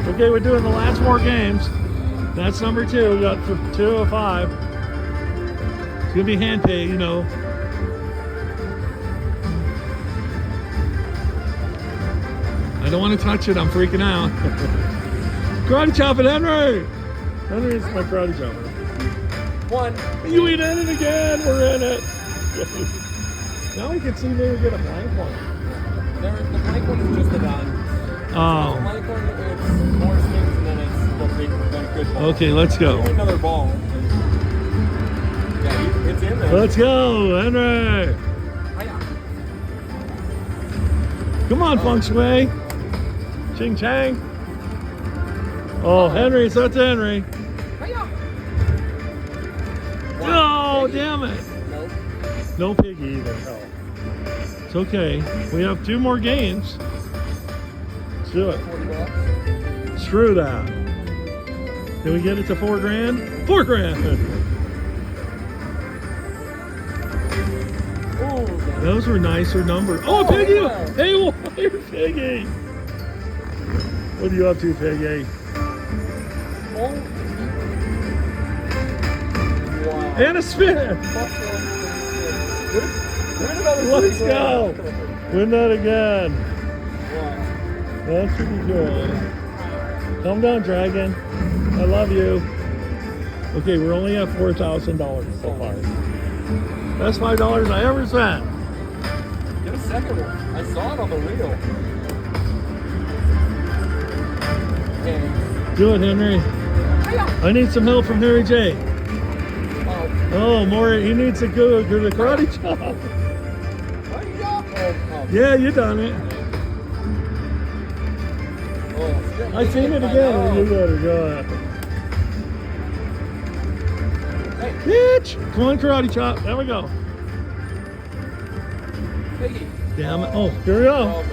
Okay, we're doing the last 4 games. That's number 2. We got 2 of 5. It's gonna be hand pay, you know. I don't want to touch it. I'm freaking out. Karate chop it, Henry. Henry's my karate chopper. 1. You ain't in it again. We're in it. Now we can see maybe get a blank one. The blank one is just the gun. The Oh. blank one, it's more spins and then it's the big, the good ball. Okay, let's Give me go. another ball. Yeah, it's in there. Let's go, Henry. Hiya. Come on, Feng Shui. Ching Chang. Oh, Henry, so that's Henry. Hiya. Oh, damn it. Nope. No piggy either. Oh. It's okay. We have 2 more games. Let's do it. 40 bucks. Screw that. Can we get it to 4 grand? 4 grand. Ooh, Those were nicer numbers. Oh, piggy! yeah. Hey, wire piggy. What are you up to, piggy? oh. Wow. And a spin. Let's go. Win that again. Wow. That's pretty good. Calm down, Dragon. I love you. Okay, we're only at $4,000 so far. Best $5 I ever spent. Get a second one. I saw it on the reel. Okay. Do it, Henry. Hiya. I need some help from Harry J. Oh. Oh, more. He needs to go to the karate chop. Hiya. Oh. Yeah, you done it. Oh. I seen it again. You better go. Hey, Bitch! Come on, karate chop. There we go. piggy. Damn it. Oh, here we go.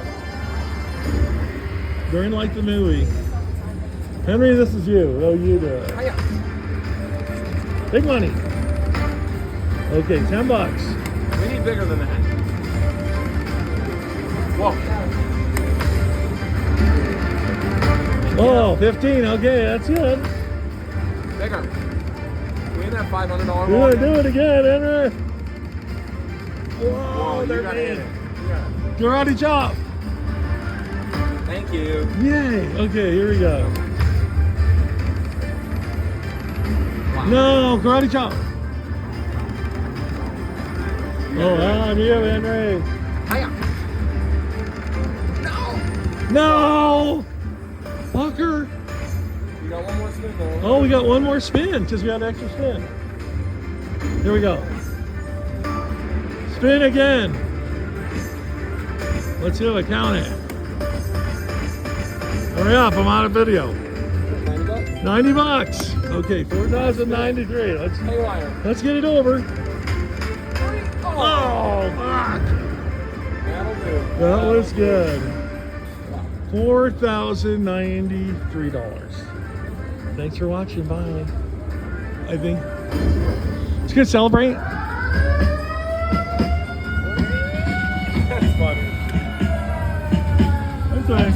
During like the movie. Henry, this is you. Oh, you do it. Hiya. Big money. Okay, $10. We need bigger than that. Whoa. Oh, 15. Okay, that's good. Bigger. We in that $500 ball. Do it, do it again, Henry. Whoa, Whoa, you they're got big. it. Yeah. Karate chop. Thank you. Yay. Okay, here we go. Wow. No, karate chop. Oh, on you, Henry. Hiya. No. No! Fucker. You got one more spin though. Oh, we got one more spin because we got an extra spin. Here we go. Spin again. Let's do it. Count it. Hurry up. I'm out of video. 90 bucks. 90 bucks. Okay, 4,093. Haywire. Let's get it over. Oh. Oh, fuck. That'll do. That was good. $4,093. Thanks for watching. Bye. I think it's good to celebrate. That's funny. That's all right.